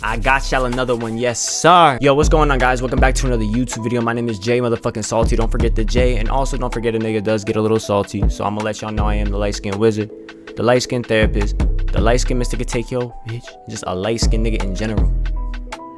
I got y'all another one, yes sir. Yo, what's going on, guys? Welcome back to another YouTube video. My name is JSalty. Don't forget the J, and also don't forget a nigga does get a little salty. So I'm gonna let y'all know I am the light-skinned wizard, the light-skinned therapist, the light-skinned Mr. Take Yo bitch, just a light-skinned nigga in general.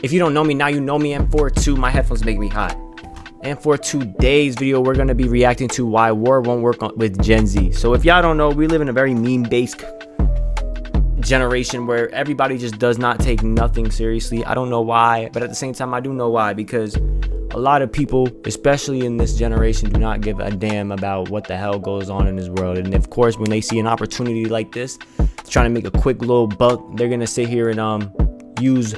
If you don't know me, now you know me. And for 2, my headphones make me hot. And for today's video, we're gonna be reacting to why war won't work with Gen Z. So if y'all don't know, we live in a very meme-based generation where everybody just does not take nothing seriously. I don't know why, but at the same time I do know why, because a lot of people, especially in this generation, do not give a damn about what the hell goes on in this world. And of course, when they see an opportunity like this, trying to make a quick little buck, they're gonna sit here and use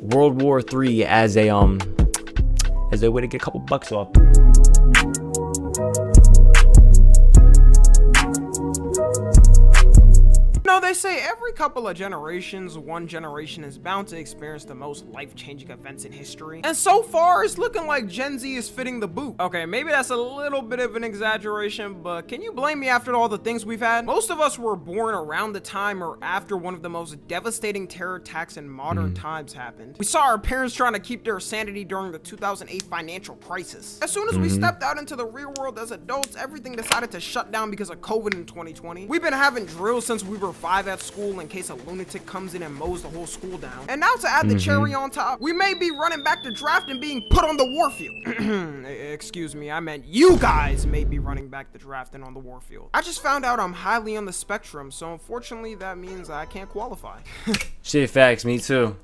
World War III as a way to get a couple bucks off. They say every couple of generations, one generation is bound to experience the most life-changing events in history. And so far, it's looking like Gen Z is fitting the boot. Okay, maybe that's a little bit of an exaggeration, but can you blame me after all the things we've had? Most of us were born around the time or after one of the most devastating terror attacks in modern times happened. We saw our parents trying to keep their sanity during the 2008 financial crisis. As soon as we stepped out into the real world as adults, everything decided to shut down because of COVID in 2020. We've been having drills since we were 5 at school in case a lunatic comes in and mows the whole school down. And now to add the cherry on top, we may be running back to draft and being put on the warfield. Excuse me, I meant you guys may be running back to draft and on the warfield. I just found out I'm highly on the spectrum, so unfortunately that means I can't qualify. Shit, facts, me too.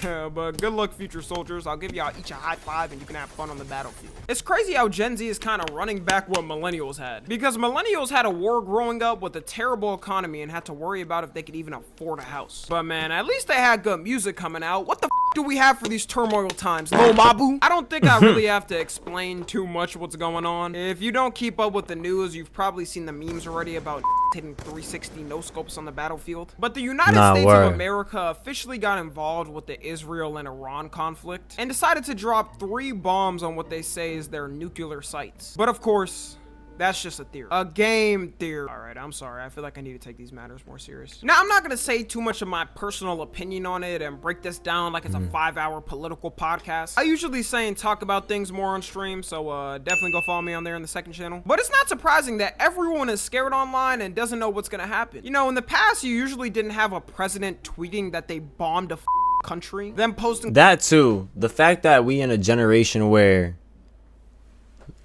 But good luck, future soldiers. I'll give y'all each a high five and you can have fun on the battlefield. It's crazy how Gen Z is kind of running back what millennials had. Because millennials had a war growing up with a terrible economy and had to worry about if they could even afford a house. But man, at least they had good music coming out. What the f do we have for these turmoil times? Lil Mabu? I don't think I really have to explain too much what's going on. If you don't keep up with the news, you've probably seen the memes already about hitting 360 no-scopes on the battlefield. But the United States of America officially got involved with the Israel and Iran conflict and decided to drop 3 bombs on what they say is their nuclear sites. But of course, that's just a theory. A game theory. All right, I'm sorry. I feel like I need to take these matters more serious. Now, I'm not going to say too much of my personal opinion on it and break this down like it's a 5-hour political podcast. I usually say and talk about things more on stream, so definitely go follow me on there in the second channel. But it's not surprising that everyone is scared online and doesn't know what's going to happen. You know, in the past, you usually didn't have a president tweeting that they bombed a country, then posting that too. The fact that we in a generation where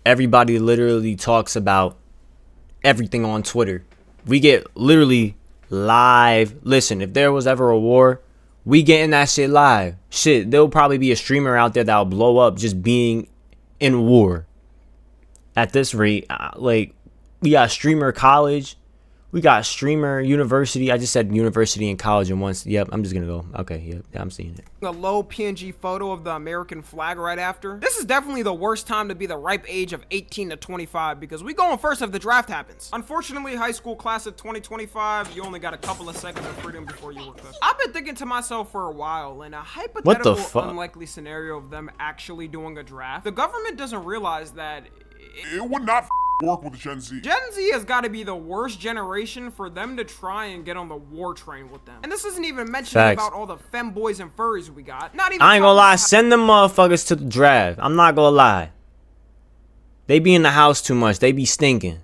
everybody literally talks about everything on Twitter. We get literally live. Listen, if there was ever a war, we getting that shit live. Shit, there'll probably be a streamer out there that'll blow up just being in war. At this rate, like, we got streamer college, we got streamer university. I just said university and college in once. Yep, I'm just gonna go. Okay, yep, I'm seeing it. A low PNG photo of the American flag right after. This is definitely the worst time to be the ripe age of 18 to 25 because we going first if the draft happens. Unfortunately, high school class of 2025, you only got a couple of seconds of freedom before you were cooked. I've been thinking to myself for a while, in a hypothetical unlikely scenario of them actually doing a draft, the government doesn't realize that it would not work with Gen Z. Gen Z has got to be the worst generation for them to try and get on the war train with them. And this isn't even mentioning about all the femboys and furries we got. Not even. I ain't gonna lie, send them motherfuckers to the draft. I'm not gonna lie. They be in the house too much. They be stinking.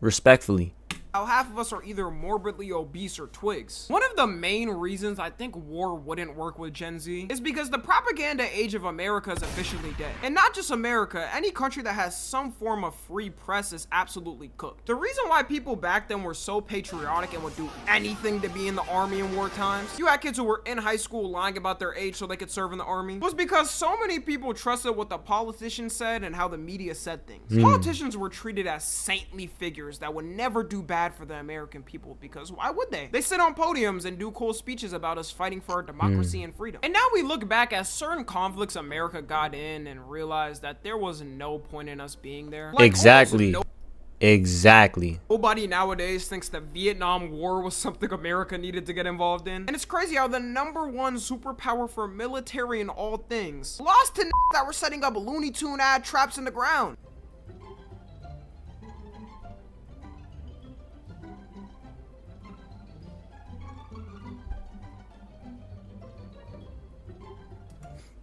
Respectfully. How half of us are either morbidly obese or twigs. One of the main reasons I think war wouldn't work with Gen Z is because the propaganda age of America is officially dead. And not just America, any country that has some form of free press is absolutely cooked. The reason why people back then were so patriotic and would do anything to be in the army in war times, you had kids who were in high school lying about their age so they could serve in the army, was because so many people trusted what the politicians said and how the media said things. Politicians were treated as saintly figures that would never do bad for the American people, because why would they? They sit on podiums and do cool speeches about us fighting for our democracy and freedom. And now we look back at certain conflicts America got in and realized that there was no point in us being there. Like, exactly. Exactly. Nobody nowadays thinks the Vietnam War was something America needed to get involved in. And it's crazy how the #1 superpower for military in all things lost to that were setting up Looney Tune ad traps in the ground.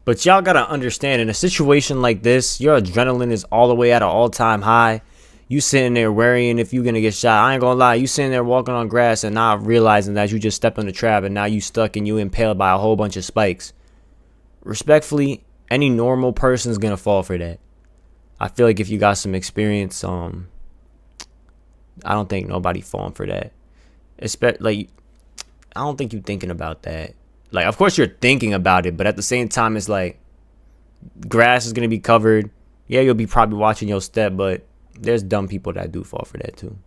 But y'all gotta understand, in a situation like this, your adrenaline is all the way at an all-time high. You sitting there worrying if you're gonna get shot. I ain't gonna lie, you sitting there walking on grass and not realizing that you just stepped on the trap and now you stuck and you impaled by a whole bunch of spikes. Respectfully, any normal person's gonna fall for that. I feel like if you got some experience, I don't think nobody falling for that. Like, I don't think you thinking about that. Like, of course you're thinking about it, but at the same time, it's like, grass is gonna be covered. Yeah, you'll be probably watching your step, but there's dumb people that do fall for that too.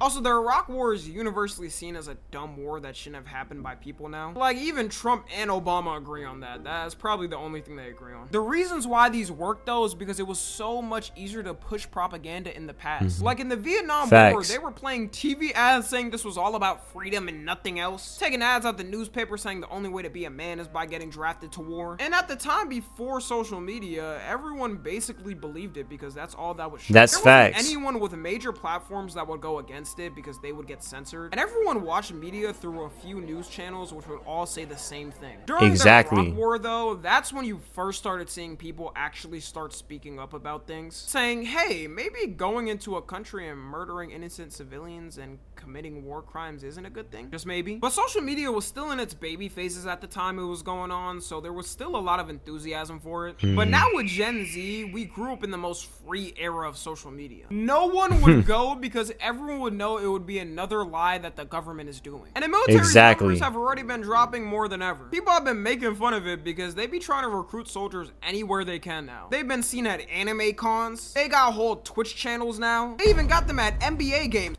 Also, the Iraq War is universally seen as a dumb war that shouldn't have happened by people now. Like, even Trump and Obama agree on that. That's probably the only thing they agree on. The reasons why these work, though, is because it was so much easier to push propaganda in the past. Like, in the Vietnam War, they were playing TV ads saying this was all about freedom and nothing else. Taking ads out the newspaper saying the only way to be a man is by getting drafted to war. And at the time before social media, everyone basically believed it because that's all that was shown. That's facts. Anyone with major platforms that would go against it because they would get censored, and everyone watched media through a few news channels which would all say the same thing. During the Iraq War, though, that's when you first started seeing people actually start speaking up about things, saying, hey, maybe going into a country and murdering innocent civilians and committing war crimes isn't a good thing, just maybe. But social media was still in its baby phases at the time it was going on, so there was still a lot of enthusiasm for it. But now with Gen Z, we grew up in the most free era of social media. No one would go because everyone would know it would be another lie that the government is doing. And the military numbers have already been dropping more than ever. People have been making fun of it because they be trying to recruit soldiers anywhere they can now. They've been seen at anime cons. They got whole Twitch channels now. They even got them at NBA games.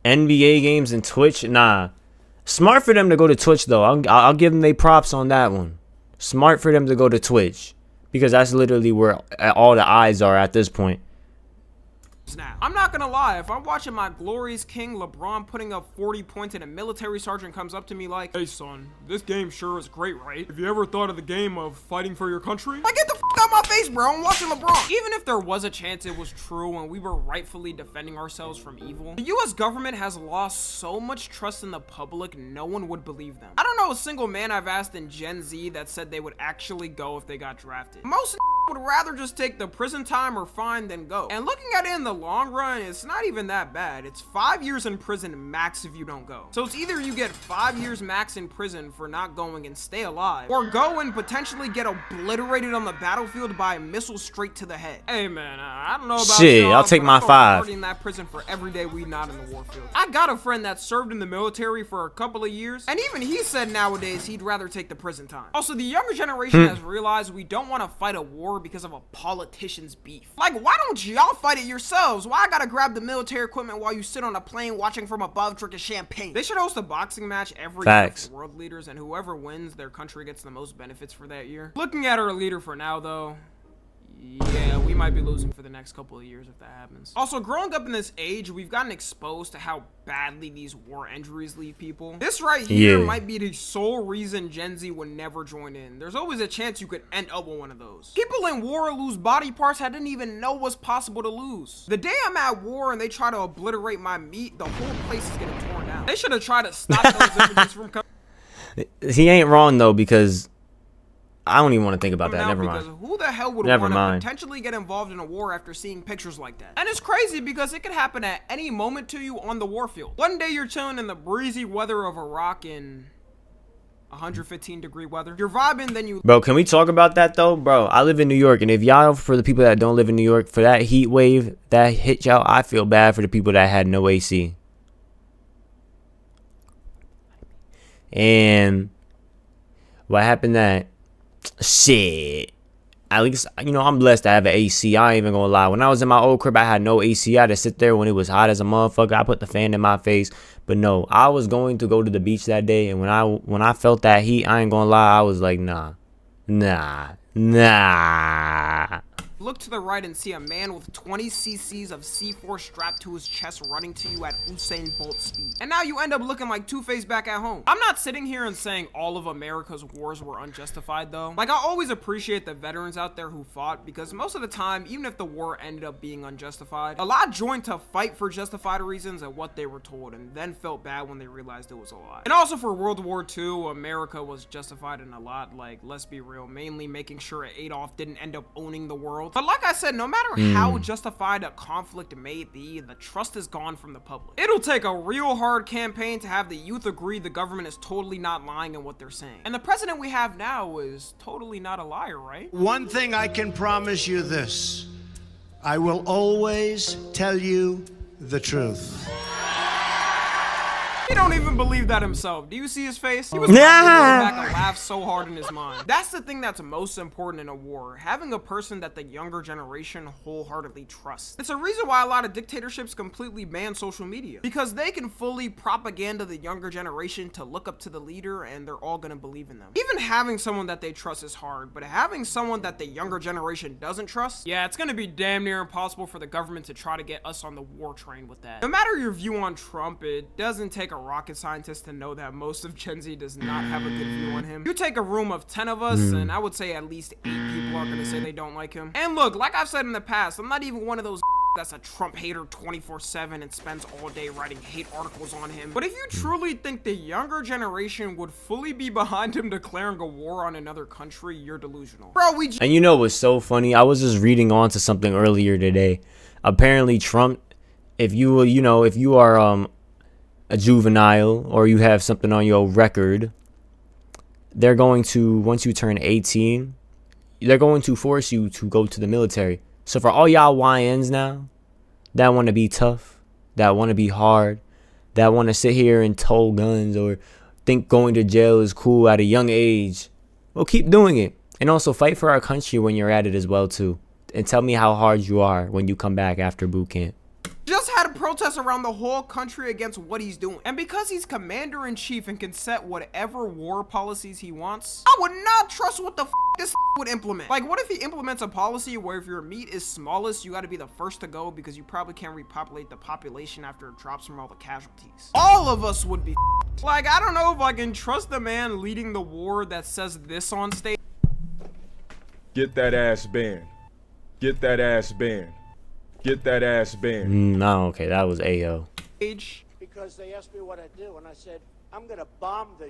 NBA games and Twitch? Nah. Smart for them to go to Twitch, though. I'll give them their props on that one. Smart for them to go to Twitch, because that's literally where all the eyes are at this point. Now, I'm not gonna lie, if I'm watching my glorious king LeBron putting up 40 points and a military sergeant comes up to me like, hey son, this game sure is great, right? Have you ever thought of the game of fighting for your country? Like, get the f out my face, bro. I'm watching LeBron. Even if there was a chance it was true and we were rightfully defending ourselves from evil, the US government has lost so much trust in the public, no one would believe them. I don't know a single man I've asked in Gen Z that said they would actually go if they got drafted. Most would rather just take the prison time or fine than go. And looking at it in the long run, it's not even that bad. It's 5 years in prison max if you don't go. So it's either you get 5 years max in prison for not going and stay alive, or go and potentially get obliterated on the battlefield by a missile straight to the head. Hey man, I don't know about shit, I'll take my 5. In that prison for every day we not in the war field. I got a friend that served in the military for a couple of years, and even he said nowadays he'd rather take the prison time. Also, the younger generation has realized we don't want to fight a war because of a politician's beef. Like, why don't y'all fight it yourselves? Why I gotta grab the military equipment while you sit on a plane watching from above drinking champagne? They should host a boxing match every year for world leaders, and whoever wins, their country gets the most benefits for that year. Looking at our leader for now, though, yeah, we might be losing for the next couple of years if that happens. Also, growing up in this age, we've gotten exposed to how badly these war injuries leave people. This right here might be the sole reason Gen Z would never join in. There's always a chance you could end up with one of those. People in war lose body parts I didn't even know was possible to lose. The day I'm at war and they try to obliterate my meat, the whole place is getting torn down. They should have tried to stop those images from coming. He ain't wrong though, because I don't even want to think about that. Never mind. Who the hell would want to potentially get involved in a war after seeing pictures like that? And it's crazy because it could happen at any moment to you on the warfield. One day you're chilling in the breezy weather of Iraq in 115-degree weather. You're vibing, then you... Bro, can we talk about that though? Bro, I live in New York, and if y'all, for the people that don't live in New York, for that heat wave that hit y'all, I feel bad for the people that had no AC. And what happened that... Shit. At least, you know, I'm blessed to have an AC. I ain't even gonna lie. When I was in my old crib, I had no AC. I had to sit there when it was hot as a motherfucker. I put the fan in my face. But no, I was going to go to the beach that day, and when I felt that heat, I ain't gonna lie, I was like, nah. look to the right and see a man with 20 cc's of C4 strapped to his chest running to you at Usain Bolt speed. And now you end up looking like Two-Face back at home. I'm not sitting here and saying all of America's wars were unjustified though. Like, I always appreciate the veterans out there who fought, because most of the time, even if the war ended up being unjustified, a lot joined to fight for justified reasons and what they were told, and then felt bad when they realized it was a lie. And also for World War II, America was justified in a lot. Like, let's be real, mainly making sure Adolf didn't end up owning the world. But like I said, no matter how justified a conflict may be, the trust is gone from the public. It'll take a real hard campaign to have the youth agree the government is totally not lying in what they're saying. And the president we have now is totally not a liar, right? One thing I can promise you this: I will always tell you the truth. He don't even believe that himself. Do you see his face? He was back and laughed so hard in his mind. That's the thing that's most important in a war, having a person that the younger generation wholeheartedly trusts. It's a reason why a lot of dictatorships completely ban social media, because they can fully propaganda the younger generation to look up to the leader and they're all gonna believe in them. Even having someone that they trust is hard, but having someone that the younger generation doesn't trust, yeah, it's gonna be damn near impossible for the government to try to get us on the war train with that. No matter your view on Trump, it doesn't take a rocket scientist to know that most of Gen Z does not have a good view on him. You take a room of 10 of us, and I would say at least 8 people are gonna say they don't like him. And look, like I've said in the past, I'm not even one of those that's a Trump hater 24/7 and spends all day writing hate articles on him. But if you truly think the younger generation would fully be behind him declaring a war on another country, you're delusional. Bro, and you know what's so funny? I was just reading on to something earlier today. Apparently Trump, if you are a juvenile or you have something on your record, they're going to, once you turn 18, they're going to force you to go to the military. So for all y'all YNs now that want to be tough, that want to be hard, that want to sit here and tow guns or think going to jail is cool at a young age, well, keep doing it. And also fight for our country when you're at it as well too. And tell me how hard you are when you come back after boot camp. Just had a protest around the whole country against what he's doing. And because he's commander-in-chief and can set whatever war policies he wants, I would not trust what the this would implement. Like, what if he implements a policy where if your meat is smallest, you gotta be the first to go because you probably can't repopulate the population after it drops from all the casualties? All of us would be like, I don't know if I can trust the man leading the war that says this on stage. Get that ass banned. Get that ass banned. Get that ass banned. No, okay, that was AO. Because they asked me what I do, and I said, I'm gonna bomb the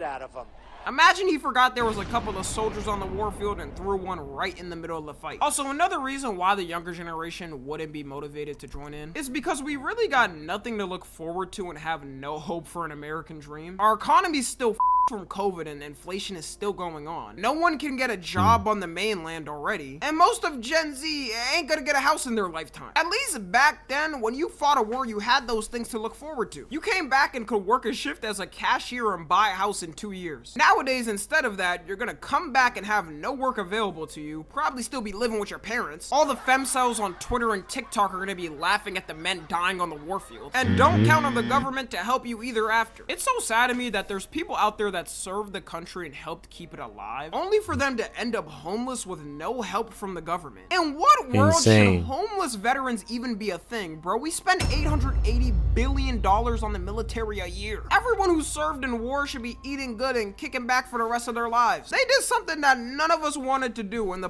out of them. Imagine he forgot there was a couple of soldiers on the warfield and threw one right in the middle of the fight. Also, another reason why the younger generation wouldn't be motivated to join in is because we really got nothing to look forward to and have no hope for an American dream. Our economy's still from COVID and inflation is still going on. No one can get a job on the mainland already. And most of Gen Z ain't gonna get a house in their lifetime. At least back then, when you fought a war, you had those things to look forward to. You came back and could work a shift as a cashier and buy a house in 2 years. Nowadays, instead of that, you're gonna come back and have no work available to you, probably still be living with your parents. All the femcells on Twitter and TikTok are gonna be laughing at the men dying on the warfield. And don't count on the government to help you either after. It's so sad to me that there's people out there that served the country and helped keep it alive, only for them to end up homeless with no help from the government. In what world should homeless veterans even be a thing, bro? We spend $880 billion on the military a year. Everyone who served in war should be eating good and kicking back for the rest of their lives. They did something that none of us wanted to do, and the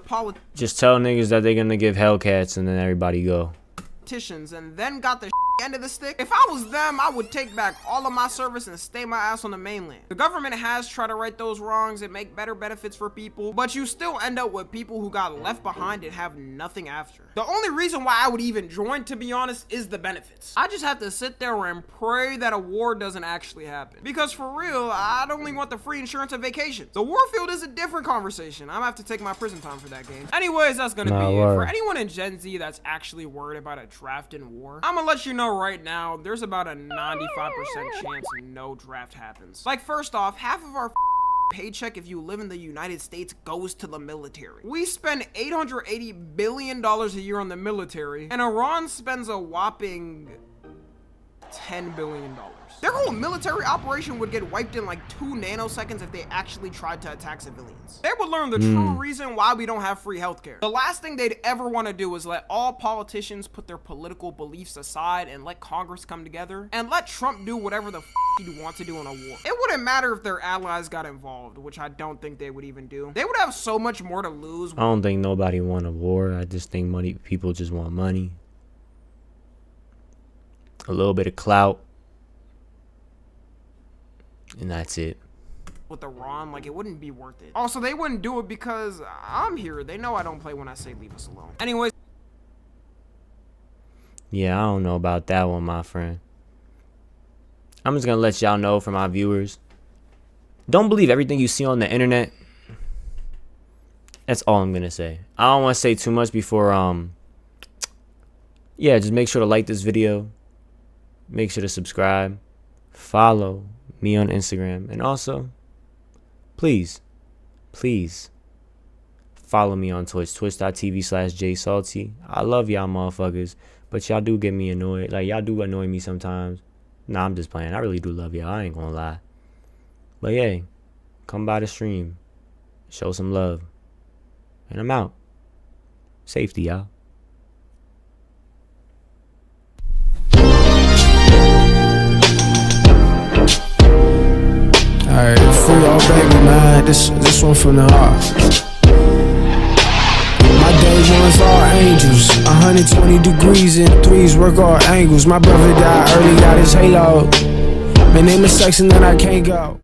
just tell niggas that they're gonna give Hellcats and then everybody go. Politicians and then got the end of the stick. If I was them, I would take back all of my service and stay my ass on the mainland. The government has tried to right those wrongs and make better benefits for people, but you still end up with people who got left behind and have nothing after. The only reason why I would even join, to be honest, is the benefits. I just have to sit there and pray that a war doesn't actually happen. Because for real, I'd only want the free insurance and vacation. The warfield is a different conversation. I'm gonna have to take my prison time for that game. Anyways, that's gonna be it. For anyone in Gen Z that's actually worried about a draft in war, I'm gonna let you know right now, there's about a 95% chance no draft happens. Like, first off, half of our paycheck if you live in the United States goes to the military. We spend $880 billion a year on the military, and Iran spends a whopping $10 billion. Their whole military operation would get wiped in like 2 nanoseconds if they actually tried to attack civilians. They would learn the true reason why we don't have free healthcare. The last thing they'd ever want to do is let all politicians put their political beliefs aside and let Congress come together and let Trump do whatever the he'd want to do in a war. It wouldn't matter if their allies got involved, which I don't think they would even do. They would have so much more to lose. I don't think nobody want a war. I just think people just want money. A little bit of clout. And that's it. With Iran, like, it wouldn't be worth it. Also, they wouldn't do it because I'm here. They know I don't play when I say leave us alone. Anyways. Yeah, I don't know about that one, my friend. I'm just gonna let y'all know for my viewers. Don't believe everything you see on the internet. That's all I'm gonna say. I don't want to say too much before, yeah, just make sure to like this video. Make sure to subscribe. Follow me on Instagram, and also please follow me on Twitch, twitch.tv/JSalty. I love y'all motherfuckers, but y'all do get me annoyed. Like, y'all do annoy me sometimes. Nah, I'm just playing. I really do love y'all. I ain't gonna lie. But yeah, come by the stream, show some love, and I'm out. Safety, y'all. Alright, free all baby, man. This one from the heart. My day ones are angels, 120 degrees and threes work all angles. My brother died early, got his halo. My name is sex and then I can't go.